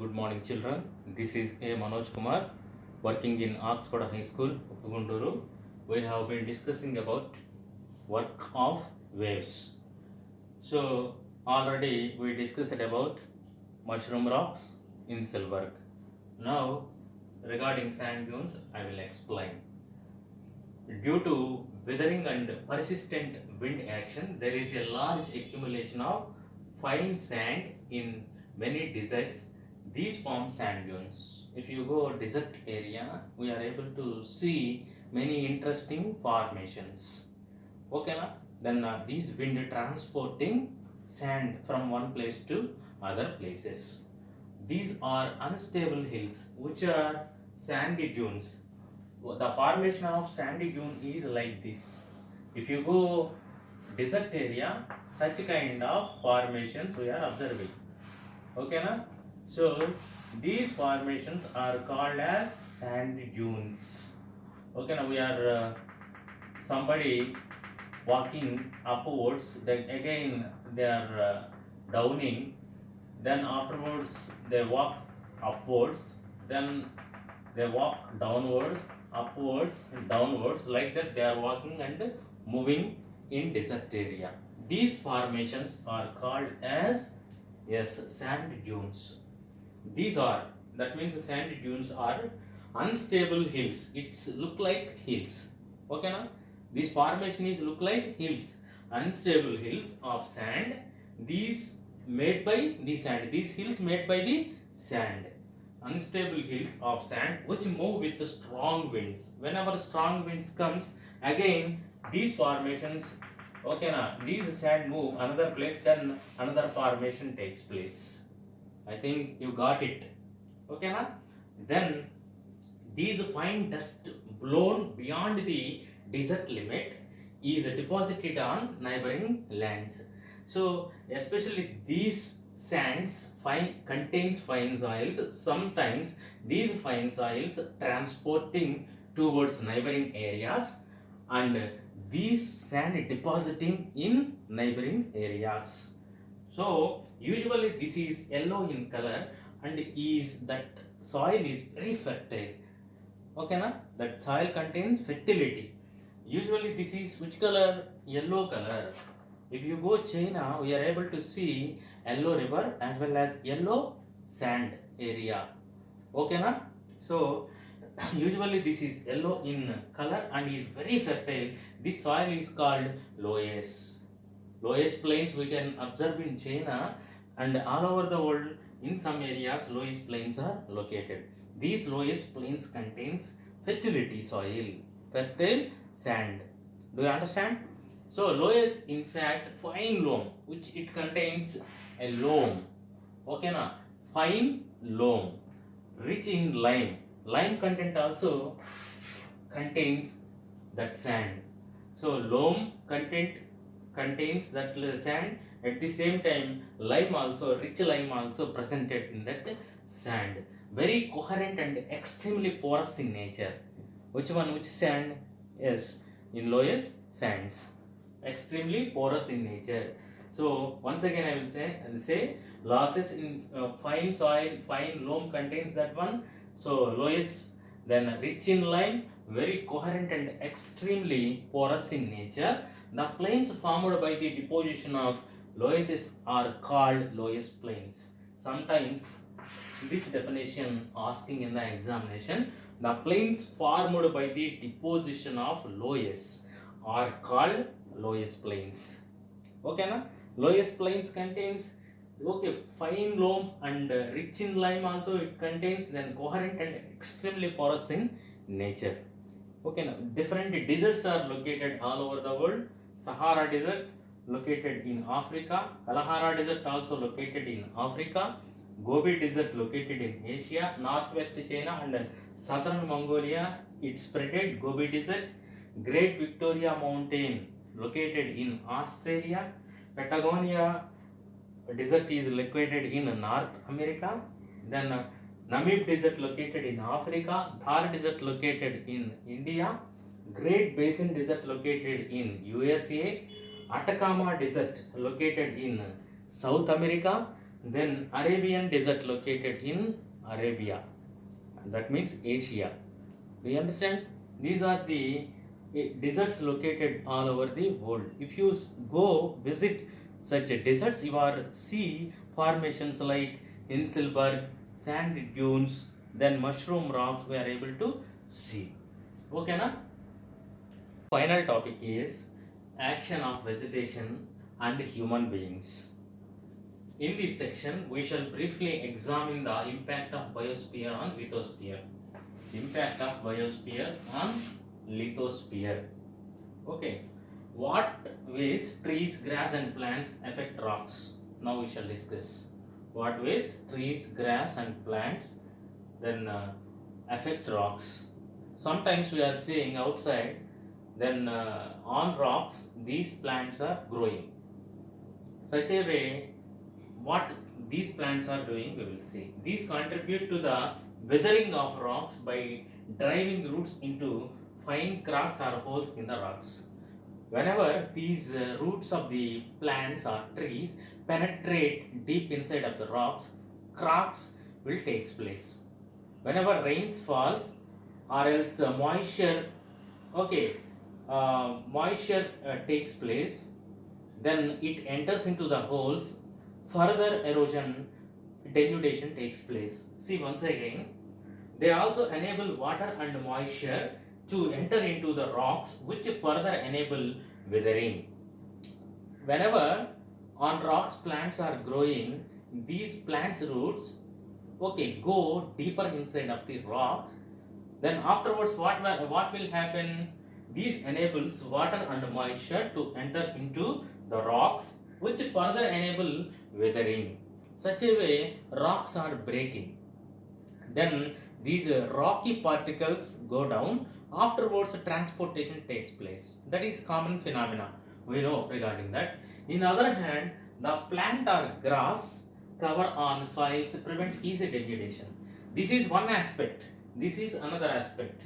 Good morning, children. This is A. Manoj Kumar, working in Oxford High School, Uppugunduru. We have been discussing about work of waves. So, already we discussed about mushroom rocks in silver. Now, regarding sand dunes, I will explain. Due to weathering and persistent wind action, there is a large accumulation of fine sand in many deserts. These form sand dunes. If you go desert area, we are able to see many interesting formations. Okay, na? Then these wind transporting sand from one place to other places. These are unstable hills, which are sandy dunes. The formation of sandy dune is like this. If you go desert area, such kind of formations we are observing. Okay, na? So these formations are called as sand dunes. Okay, now we are somebody walking upwards, then again they are downing, then afterwards they walk upwards, then they walk downwards, upwards, downwards, like that they are walking and moving in desert area. These formations are called as sand dunes. These are, that means the sand dunes are unstable hills. It's look like hills. Okay, now this formation is look like hills, unstable hills of sand. These made by the sand. These hills made by the sand. Unstable hills of sand which move with the strong winds. Whenever strong winds comes, again these formations, okay, now these sand move another place, then another formation takes place. I think you got it. Okay, na? Then these fine dust blown beyond the desert limit is deposited on neighboring lands. So especially these sands contains fine soils. Sometimes these fine soils transporting towards neighboring areas, and these sand depositing in neighboring areas. So usually this is yellow in color, and is that soil is very fertile. Okay, na? That soil contains fertility. Usually this is which color? Yellow color. If you go China, we are able to see yellow river as well as yellow sand area. Okay, na? So usually this is yellow in color and is very fertile. This soil is called loess. Loess plains we can observe in China, and all over the world in some areas loess plains are located. These loess plains contains fertility soil, fertile sand. Do you understand? So loess in fact fine loam, which it contains a loam. Okay, na? Fine loam, rich in lime. Lime content also contains that sand. So loam content contains that sand. At the same time, lime also, rich lime also presented in that sand. Very coherent and extremely porous in nature. Which one? Which sand? Yes, in loess sands. Extremely porous in nature. So once again I will say losses in fine soil, fine loam contains that one. So loess, then rich in lime, very coherent and extremely porous in nature. The plains formed by the deposition of loess are called loess plains. Sometimes this definition asking in the examination, the plains formed by the deposition of loess are called loess plains. Okay, na? Loess plains contains fine loam and rich in lime also it contains, then coherent and extremely porous in nature. Okay, now different deserts are located all over the world. Sahara desert located in Africa, Kalahari desert also located in Africa, Gobi desert located in Asia, northwest China and southern Mongolia it spreaded Gobi desert, Great Victoria Mountain located in Australia, Patagonia desert is located in North America, then Namib desert located in Africa, Thar desert located in India, Great Basin desert located in USA, Atacama desert located in South America, Then Arabian desert located in Arabia. That means Asia. Do you understand? These are the deserts located all over the world. If you go visit such deserts, you are see formations like Hinselberg, sand dunes, then mushroom rocks we are able to see. Okay, na? Final topic is action of vegetation and human beings. In this section, we shall briefly examine the impact of biosphere on lithosphere. Impact of biosphere on lithosphere. Okay. What ways trees, grass and plants affect rocks? Now we shall discuss. What ways trees, grass and plants then affect rocks? Sometimes we are seeing outside, then on rocks these plants are growing. Such a way, what these plants are doing, we will see. These contribute to the weathering of rocks by driving roots into fine cracks or holes in the rocks. Whenever these roots of the plants or trees penetrate deep inside of the rocks, cracks will take place. Whenever rains falls or else moisture takes place, then it enters into the holes, further erosion, denudation takes place. See once again, they also enable water and moisture to enter into the rocks, which further enable weathering. Whenever on rocks plants are growing, these plants roots go deeper inside of the rocks. Then afterwards what will happen? These enables water and moisture to enter into the rocks, which further enable weathering. Such a way rocks are breaking. Then these rocky particles go down. Afterwards transportation takes place. That is common phenomena. We know regarding that. In other hand, the plant or grass cover on soils prevent easy degradation. This is one aspect. This is another aspect.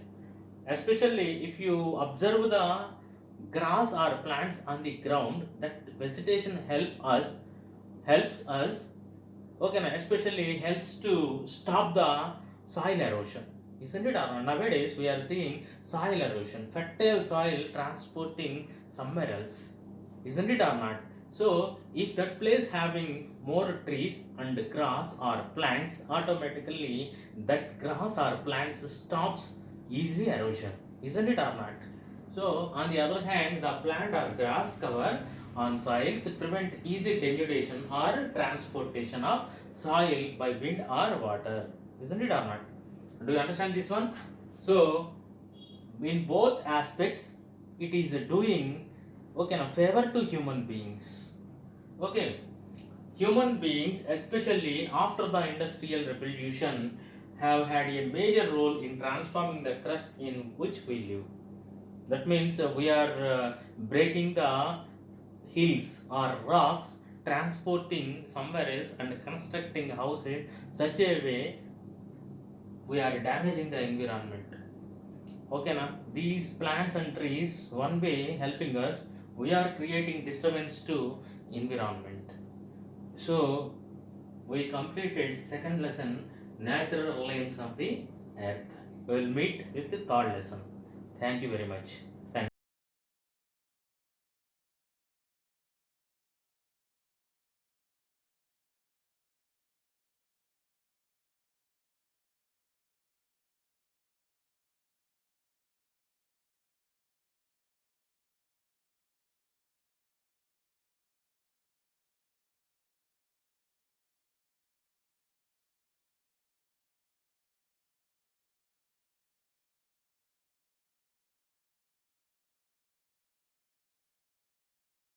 Especially if you observe the grass or plants on the ground, that vegetation helps us, especially helps to stop the soil erosion. Isn't it? Nowadays we are seeing soil erosion, fertile soil transporting somewhere else. Isn't it or not? So if that place having more trees and grass or plants, automatically that grass or plants stops easy erosion. Isn't it or not? So on the other hand, the plant or grass cover on soils prevent easy denudation or transportation of soil by wind or water. Isn't it or not? Do you understand this one? So in both aspects, it is doing a favor to human beings. Okay, human beings, especially after the industrial revolution, have had a major role in transforming the crust in which we live. That means we are breaking the hills or rocks, transporting somewhere else and constructing houses such a way we are damaging the environment. Okay, now these plants and trees one way helping us, we are creating disturbance to environment. So we completed second lesson, natural reliance of the earth. We will meet with the third lesson. Thank you very much.